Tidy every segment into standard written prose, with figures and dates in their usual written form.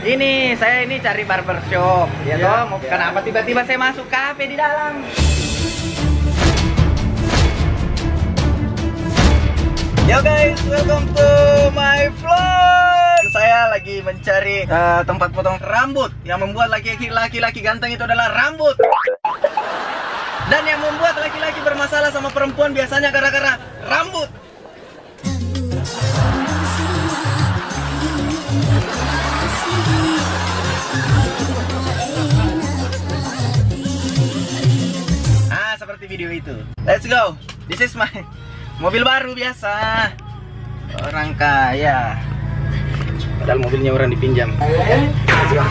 Ini saya cari barbershop, ya toh. Kenapa tiba-tiba saya masuk kafe di dalam? Yo guys, welcome to my vlog. Saya lagi mencari tempat potong rambut. Yang membuat laki-laki ganteng itu adalah rambut. Dan yang membuat laki-laki bermasalah sama perempuan biasanya gara-gara rambut. Seperti video itu. Let's go. This is my mobil baru biasa. Orang kaya. Padahal mobilnya orang dipinjam. Let's go.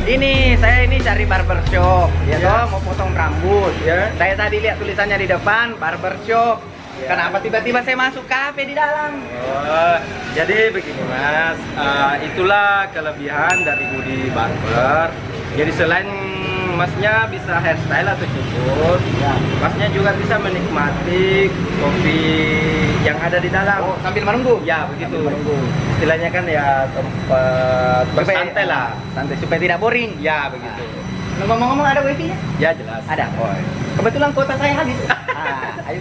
Ini saya cari barbershop, ya toh, mau potong rambut. Saya tadi lihat tulisannya di depan barbershop. Kenapa tiba-tiba saya masuk kafe di dalam? Oh, jadi begini Mas, itulah kelebihan dari Budi Barber. Jadi selain Masnya bisa hairstyle atau cukur, Masnya juga bisa menikmati kopi yang ada di dalam. Oh, sambil menunggu? Ya, begitu. Istilahnya kan ya tempat bersantai lah. Santai, supaya tidak boring? Ya, begitu. Ngomong-ngomong ada wifi-nya? Ya, jelas. Ada? Oh, kebetulan kuota saya habis. Ayo.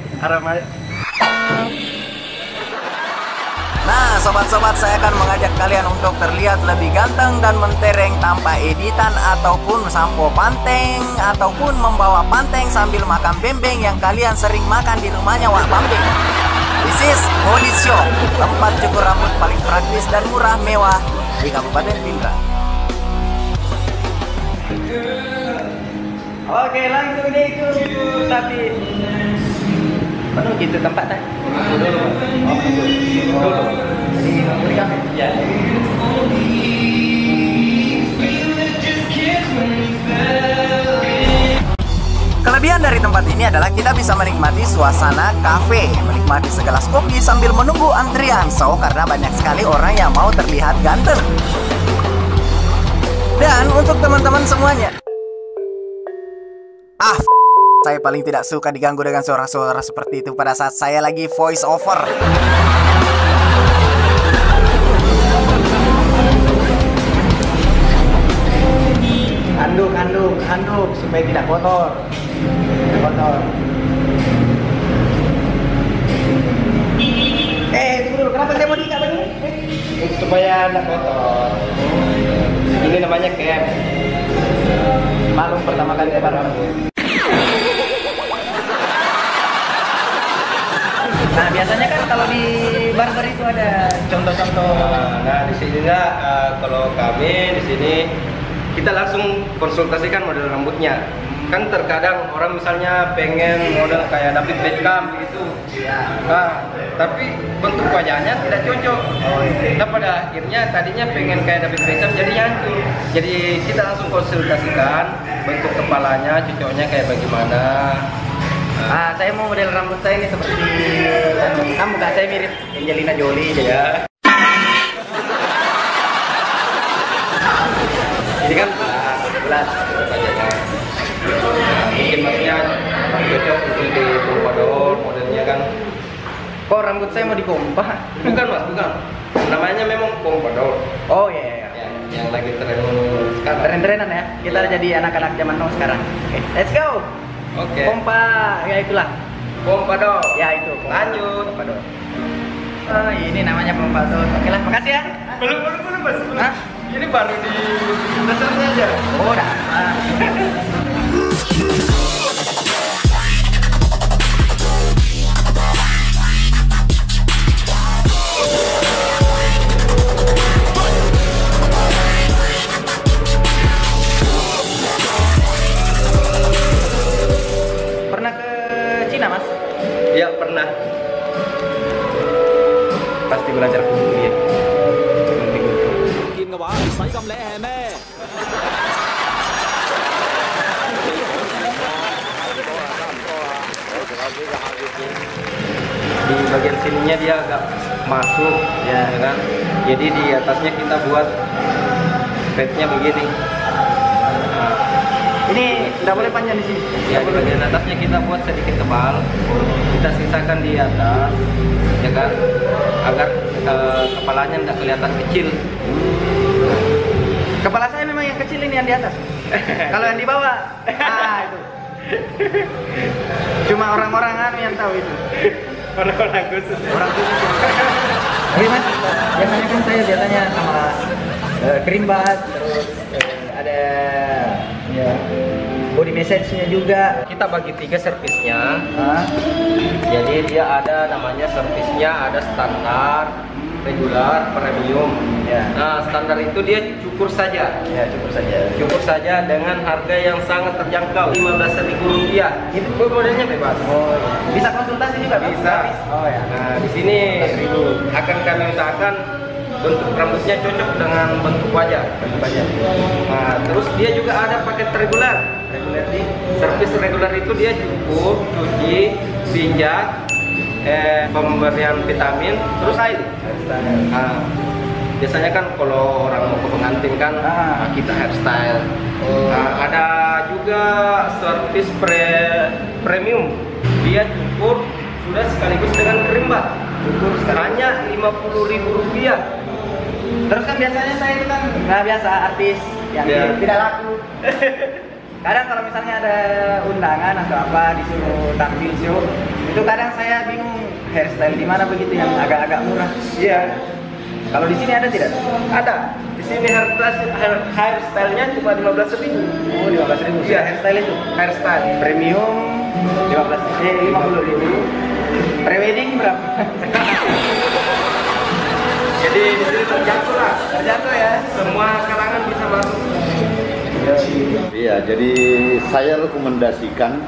Nah, sobat-sobat, saya akan mengajak kalian untuk terlihat lebih ganteng dan mentereng tanpa editan ataupun sampo panteng ataupun membawa panteng sambil makan bembeng yang kalian sering makan di rumahnya Wak Bambeng. This is Body Shop, tempat cukur rambut paling praktis dan murah mewah di Kabupaten Pindrang. Oke, langsung deh itu. Tapi penuh gitu tempat tadi. Dulu. Ya. Kelebihan dari tempat ini adalah kita bisa menikmati suasana kafe, menikmati segelas kopi sambil menunggu antrian. Karena banyak sekali orang yang mau terlihat ganteng. Dan untuk teman-teman semuanya, saya paling tidak suka diganggu dengan suara-suara seperti itu pada saat saya lagi voice over. Handuk supaya tidak kotor. Tunggu dulu, kenapa saya mau diikat begini? Supaya tidak kotor. Ini namanya cap. Malum pertama kali lebar rambut. Nah, biasanya kan kalau di barber itu ada contoh-contoh. Nah, di sini kalau kami di sini kita langsung konsultasikan model rambutnya. Kan terkadang orang misalnya pengen model kayak David Beckham gitu. Nah, tapi bentuk wajahnya tidak cocok. Nah, pada akhirnya tadinya pengen kayak David Beckham jadi hancur. Jadi kita langsung konsultasikan bentuk kepalanya, cocoknya kayak bagaimana. Saya mau model rambut saya ini seperti muka saya mirip Angelina Jolie ya. Ini kan jelas wajahnya. Mungkin Masnya cocok untuk di pompadour modelnya kan. Kok rambut saya mau dikompa? Bukan Mas, bukan. Namanya memang pompadour. Oh iya. Yang lagi tren sekarang. Tren-trenan ya. Kita jadi anak-anak zaman now sekarang. Oke, let's go. Oke. Pompa, ya itulah. Pompadour. Ya itu. Lanjut. Pompadour. Oh, ini namanya pompadour. Oke lah, makasih ya. Belum Mas. Hah? Ini baru di dasarnya aja. Oh, dah. Pernah ke Cina, Mas? Ya, pernah. Pasti belajar kuliah. Di bagian sininya dia agak masuk, ya kan? Jadi di atasnya kita buat petnya begini. Ini nggak boleh panjang di sini. Ya, di bagian atasnya kita buat sedikit tebal, kita sisakan di atas, ya kan? Agar kepalanya nggak kelihatan kecil. Kepala saya memang yang kecil ini yang di atas. Kalau yang di bawah, itu. Cuma orang-orang yang tahu itu. Orang-orang khusus. Orang khusus. Tapi mas, biasanya kan saya biasanya sama kerimbat, terus ada ya body massage-nya juga. Kita bagi 3 servisnya. Jadi dia ada namanya servisnya, ada standar, regular, premium. Ya. Nah, standar itu dia cukur saja. Ya, cukup saja. Cukur saja dengan harga yang sangat terjangkau, Rp15.000. Itu modelnya bebas. Oh, iya. Bisa konsultasi juga? Bisa. Oh ya. Nah, di sini akan kami usahakan bentuk rambutnya cocok dengan bentuk wajah. Nah, terus dia juga ada paket reguler. Servis reguler itu dia cukur, cuci, pijat, pemberian vitamin, terus air. Nah, biasanya kan kalau orang mau ke pengantin kan kita hairstyle. Ada juga servis premium. Dia cukur sudah sekaligus dengan kerimbat. Cukur hanya Rp50.000. Terus kan biasanya saya itu kan nggak biasa artis yang tidak laku. Kadang kalau misalnya ada undangan atau apa disuruh tampil show, itu kadang saya bingung hairstyle di mana begitu yang agak-agak murah. Iya. Kalau di sini ada tidak? Ada. Di sini hairstyle-nya cuma Rp15.000. Oh, Rp15.000. Iya, hairstyle itu. Hairstyle Premium 50.000. Prewedding berapa? Jadi di sini terjangkau lah. Terjangkau ya. Semua kalangan bisa masuk. Iya, jadi saya rekomendasikan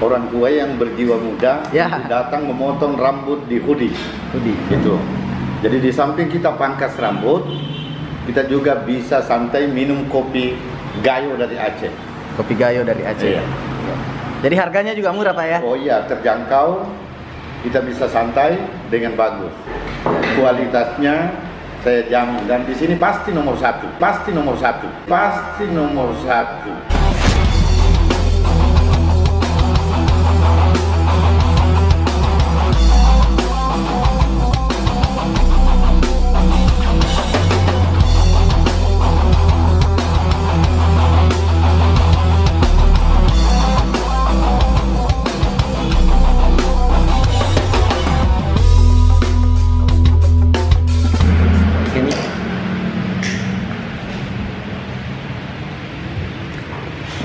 orang tua yang berjiwa muda datang memotong rambut di Hudi. Gitu. Jadi di samping kita pangkas rambut, kita juga bisa santai minum kopi gayo dari Aceh. Kopi gayo dari Aceh. Iya. Jadi harganya juga murah Pak ya? Oh iya, terjangkau. Kita bisa santai dengan bagus. Kualitasnya saya jamin, dan di sini pasti nomor 1. Pasti nomor 1. Pasti nomor 1.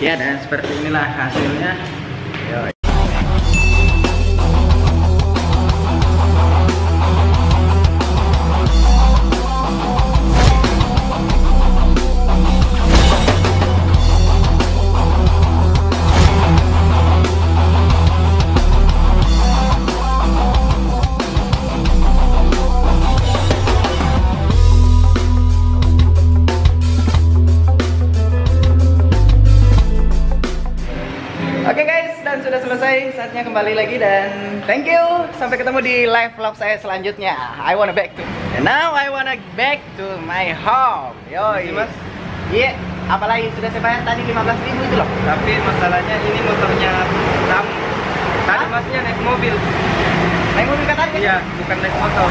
Ya, dan seperti inilah hasilnya. Oke guys, dan sudah selesai, saatnya kembali lagi dan thank you. Sampai ketemu di live vlog saya selanjutnya. I wanna back to, and now I wanna back to my home. Yoi mas. Iya, apalagi sudah saya bayar tadi 15.000 itu loh. Tapi masalahnya ini motornya tamu. Tadi masnya naik mobil. Naik mobil katanya? Iya, bukan naik motor.